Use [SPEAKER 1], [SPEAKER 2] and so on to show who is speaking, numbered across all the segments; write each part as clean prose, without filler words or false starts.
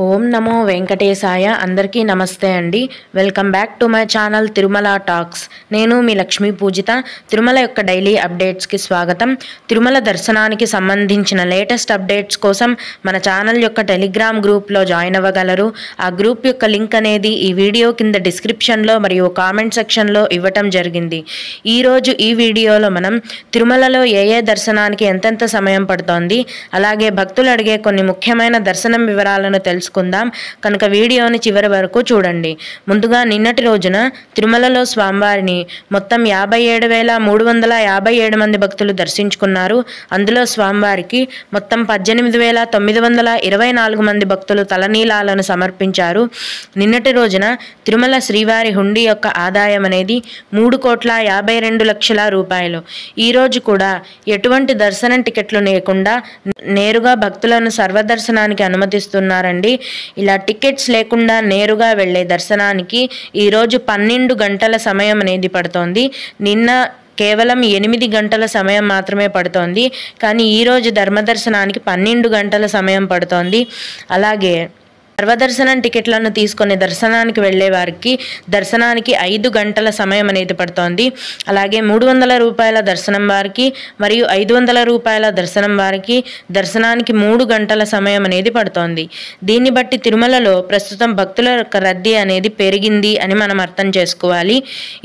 [SPEAKER 1] ఓం నమో వెంకటేశాయ. అందరికీ నమస్తే అండి. Welcome back to my channel Tirumala talks. నేను మీ లక్ష్మీ పూజిత. తిరుమల యొక్క డైలీ అప్డేట్స్కి స్వాగతం. తిరుమల దర్శనానికి సంబంధించిన లేటెస్ట్ అప్డేట్స్ కోసం మన ఛానల్ యొక్క టెలిగ్రామ్ గ్రూప్లో జాయిన్ అవ్వగలరు. ఆ గ్రూప్ యొక్క లింక్ అనేది ఈ వీడియో కింద డిస్క్రిప్షన్లో మరియు కామెంట్ సెక్షన్లో ఇవ్వటం జరిగింది. ఈరోజు ఈ వీడియోలో మనం తిరుమలలో ఏ దర్శనానికి ఎంతెంత సమయం పడుతోంది, అలాగే భక్తులు అడిగే కొన్ని ముఖ్యమైన దర్శనం వివరాలను తెలుసుకుందాం. కనుక వీడియోని చివరి వరకు చూడండి. ముందుగా నిన్నటి రోజున తిరుమలలో స్వామివారిని మొత్తం 57,357 మంది భక్తులు దర్శించుకున్నారు. అందులో స్వామివారికి మొత్తం 18,924 మంది భక్తులు తలనీలాలను సమర్పించారు. నిన్నటి రోజున తిరుమల శ్రీవారి హుండీ యొక్క ఆదాయం అనేది 3,52,00,000 రూపాయలు. ఈరోజు కూడా ఎటువంటి దర్శనం టికెట్లు లేకుండా నేరుగా భక్తులను సర్వదర్శనానికి అనుమతిస్తున్నారండి. ఇలా టికెట్స్ లేకుండా నేరుగా వెళ్ళే దర్శనానికి ఈరోజు 12 గంటల సమయం అనేది పడుతోంది. నిన్న కేవలం 8 గంటల సమయం మాత్రమే పడుతోంది. కానీ ఈరోజు ధర్మదర్శనానికి 12 గంటల సమయం పడుతోంది. అలాగే సర్వదర్శనం టికెట్లను తీసుకొని దర్శనానికి వెళ్ళే వారికి దర్శనానికి 5 గంటల సమయం అనేది పడుతోంది. అలాగే 300 రూపాయల దర్శనం వారికి మరియు 500 రూపాయల దర్శనం వారికి దర్శనానికి 3 గంటల సమయం అనేది పడుతోంది. దీన్ని బట్టి తిరుమలలో ప్రస్తుతం భక్తుల యొక్క రద్దీ అనేది పెరిగింది అని మనం అర్థం చేసుకోవాలి.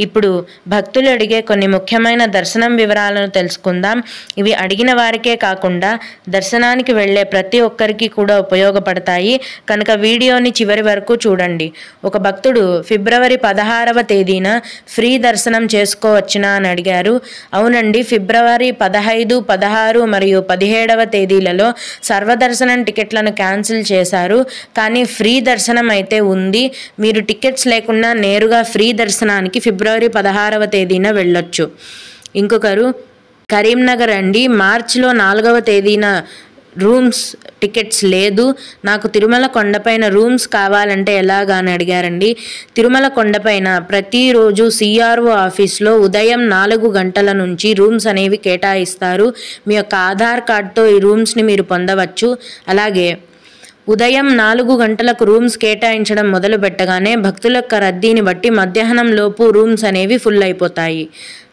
[SPEAKER 1] ఇప్పుడు భక్తులు అడిగే కొన్ని ముఖ్యమైన దర్శనం వివరాలను తెలుసుకుందాం. ఇవి అడిగిన వారికే కాకుండా దర్శనానికి వెళ్ళే ప్రతి ఒక్కరికి కూడా ఉపయోగపడతాయి. కనుక వీడియోని చివరి వరకు చూడండి. ఒక భక్తుడు ఫిబ్రవరి 16వ తేదీన ఫ్రీ దర్శనం చేసుకోవచ్చునా అని అడిగారు. అవునండి, ఫిబ్రవరి 15, 16 మరియు 17వ తేదీలలో సర్వదర్శనం టికెట్లను క్యాన్సిల్ చేశారు. కానీ ఫ్రీ దర్శనం అయితే ఉంది. మీరు టికెట్స్ లేకుండా నేరుగా ఫ్రీ దర్శనానికి ఫిబ్రవరి 16వ తేదీన వెళ్ళొచ్చు. ఇంకొకరు కరీంనగర్ అండి, మార్చిలో 4వ తేదీన రూమ్స్ టికెట్స్ లేదు, నాకు తిరుమల కొండపైన రూమ్స్ కావాలంటే ఎలాగా అని అడిగారండి. తిరుమల కొండపైన ప్రతిరోజు CRO ఆఫీస్లో ఉదయం 4 గంటల నుంచి రూమ్స్ అనేవి కేటాయిస్తారు. మీ యొక్క ఆధార్ కార్డ్తో ఈ రూమ్స్ని మీరు పొందవచ్చు. అలాగే ఉదయం 4 గంటలకు రూమ్స్ కేటాయించడం మొదలు పెట్టగానే భక్తుల యొక్క రద్దీని బట్టి మధ్యాహ్నం లోపు రూమ్స్ అనేవి ఫుల్ అయిపోతాయి.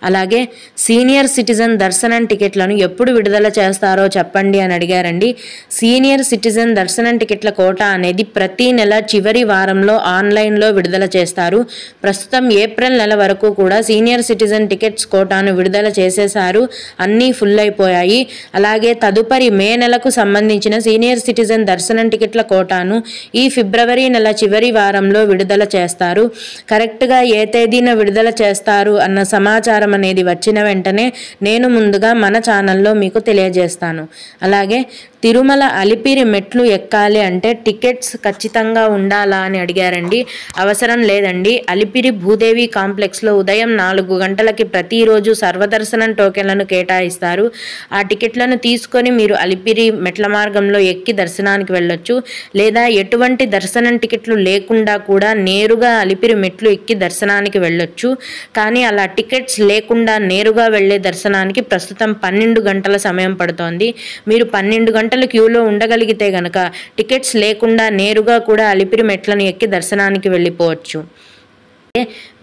[SPEAKER 1] అలాగే సీనియర్ సిటిజన్ దర్శనం టికెట్లను ఎప్పుడు విడుదల చేస్తారో చెప్పండి అని అడిగారండి. సీనియర్ సిటిజన్ దర్శనం టికెట్ల కోటా అనేది ప్రతి నెల చివరి వారంలో ఆన్లైన్లో విడుదల చేస్తారు. ప్రస్తుతం ఏప్రిల్ నెల వరకు కూడా సీనియర్ సిటిజన్ టికెట్స్ కోటాను విడుదల చేసేశారు. అన్నీ ఫుల్ అయిపోయాయి. అలాగే తదుపరి మే నెలకు సంబంధించిన సీనియర్ సిటిజన్ దర్శనం టికెట్ల కోటాను ఈ ఫిబ్రవరి నెల చివరి వారంలో విడుదల చేస్తారు. కరెక్ట్గా ఏ తేదీన విడుదల చేస్తారు అన్న సమాచారం అనేది వచ్చిన వెంటనే నేను ముందుగా మన ఛానల్లో మీకు తెలియజేస్తాను. అలాగే తిరుమల అలిపిరి మెట్లు ఎక్కాలి అంటే టికెట్స్ ఖచ్చితంగా ఉండాలా అని అడిగారండి. అవసరం లేదండి. అలిపిరి భూదేవి కాంప్లెక్స్లో ఉదయం 4 గంటలకి ప్రతిరోజు సర్వదర్శనం టోకెన్లను కేటాయిస్తారు. ఆ టికెట్లను తీసుకొని మీరు అలిపిరి మెట్ల మార్గంలో ఎక్కి దర్శనానికి వెళ్ళొచ్చు. లేదా ఎటువంటి దర్శనం టికెట్లు లేకుండా కూడా నేరుగా అలిపిరి మెట్లు ఎక్కి దర్శనానికి వెళ్ళొచ్చు. కానీ అలా టికెట్స్ లేకుండా నేరుగా వెళ్ళే దర్శనానికి ప్రస్తుతం 12 గంటల సమయం పడుతోంది. మీరు 12 గంటలు క్యూలో ఉండగలిగితే గనక టికెట్స్ లేకుండా నేరుగా కూడా అలిపిరి మెట్లను ఎక్కి దర్శనానికి వెళ్ళిపోవచ్చు.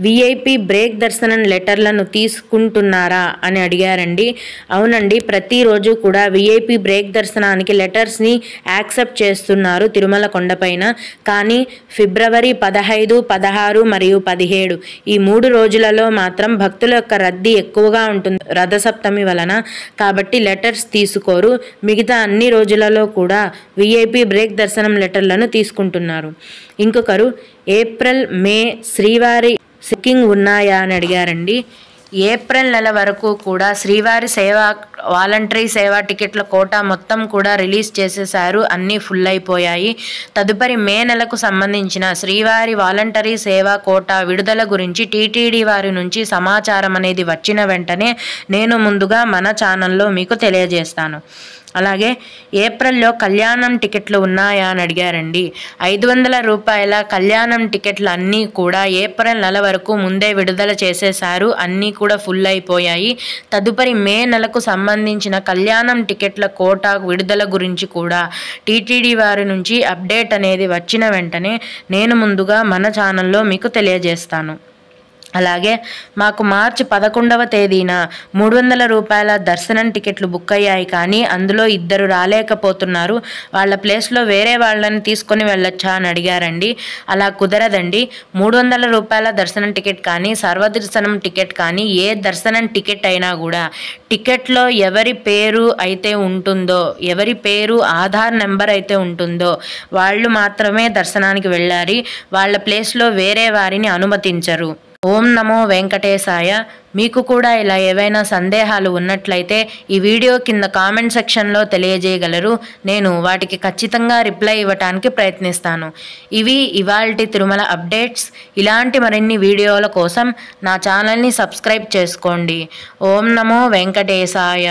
[SPEAKER 1] VIP బ్రేక్ దర్శనం లెటర్లను తీసుకుంటున్నారా అని అడిగారండి. అవునండి, ప్రతిరోజు కూడా VIP బ్రేక్ దర్శనానికి లెటర్స్ని యాక్సెప్ట్ చేస్తున్నారు తిరుమల కొండపైన. కానీ ఫిబ్రవరి 15, 16 మరియు 17 ఈ 3 రోజులలో మాత్రం భక్తుల యొక్క రద్దీ ఎక్కువగా ఉంటుంది రథసప్తమి వలన. కాబట్టి లెటర్స్ తీసుకోరు. మిగతా అన్ని రోజులలో కూడా VIP బ్రేక్ దర్శనం లెటర్లను తీసుకుంటున్నారు. ఇంకొకరు ఏప్రిల్, మే శ్రీవారి బుకింగ్ ఉన్నాయా అని అడిగారండి. ఏప్రిల్ నెల వరకు కూడా శ్రీవారి సేవా వాలంటరీ సేవా టికెట్ల కోటా మొత్తం కూడా రిలీజ్ చేసేశారు. అన్నీ ఫుల్ అయిపోయాయి. తదుపరి మే నెలకు సంబంధించిన శ్రీవారి వాలంటరీ సేవా కోటా విడుదల గురించి TTD వారి నుంచి సమాచారం అనేది వచ్చిన వెంటనే నేను ముందుగా మన ఛానల్లో మీకు తెలియజేస్తాను. అలాగే ఏప్రిల్లో కళ్యాణం టికెట్లు ఉన్నాయా అని అడిగారండి. 500 రూపాయల కళ్యాణం టికెట్లు అన్నీ కూడా ఏప్రిల్ నెల వరకు ముందే విడుదల చేసేశారు. అన్నీ కూడా ఫుల్ అయిపోయాయి. తదుపరి మే నెలకు సంబంధించిన కళ్యాణం టికెట్ల కోటా విడుదల గురించి కూడా టీటీడీ వారి నుంచి అప్డేట్ అనేది వచ్చిన వెంటనే నేను ముందుగా మన ఛానల్లో మీకు తెలియజేస్తాను. అలాగే మాకు మార్చి 11వ తేదీన 300 రూపాయల దర్శనం టికెట్లు బుక్ అయ్యాయి, కానీ అందులో 2 రాలేకపోతున్నారు. వాళ్ళ ప్లేస్లో వేరే వాళ్ళని తీసుకొని వెళ్ళొచ్చా అని అడిగారండి. అలా కుదరదండి. 300 రూపాయల దర్శనం టికెట్ కానీ సర్వదర్శనం టికెట్ కానీ ఏ దర్శనం టికెట్ అయినా కూడా టికెట్లో ఎవరి పేరు అయితే ఉంటుందో, ఎవరి పేరు ఆధార్ నెంబర్ అయితే ఉంటుందో వాళ్ళు మాత్రమే దర్శనానికి వెళ్ళాలి. వాళ్ళ ప్లేస్లో వేరే వారిని అనుమతించరు. ఓం నమో వెంకటేశాయ. మీకు కూడా ఇలా ఏవైనా సందేహాలు ఉన్నట్లయితే ఈ వీడియో కింద కామెంట్ సెక్షన్లో తెలియజేయగలరు. నేను వాటికి ఖచ్చితంగా రిప్లై ఇవ్వటానికి ప్రయత్నిస్తాను. ఇవి ఇవాల్టి తిరుమల అప్డేట్స్. ఇలాంటి మరిన్ని వీడియోల కోసం నా ఛానల్ని సబ్స్క్రైబ్ చేసుకోండి. ఓం నమో వెంకటేశాయ.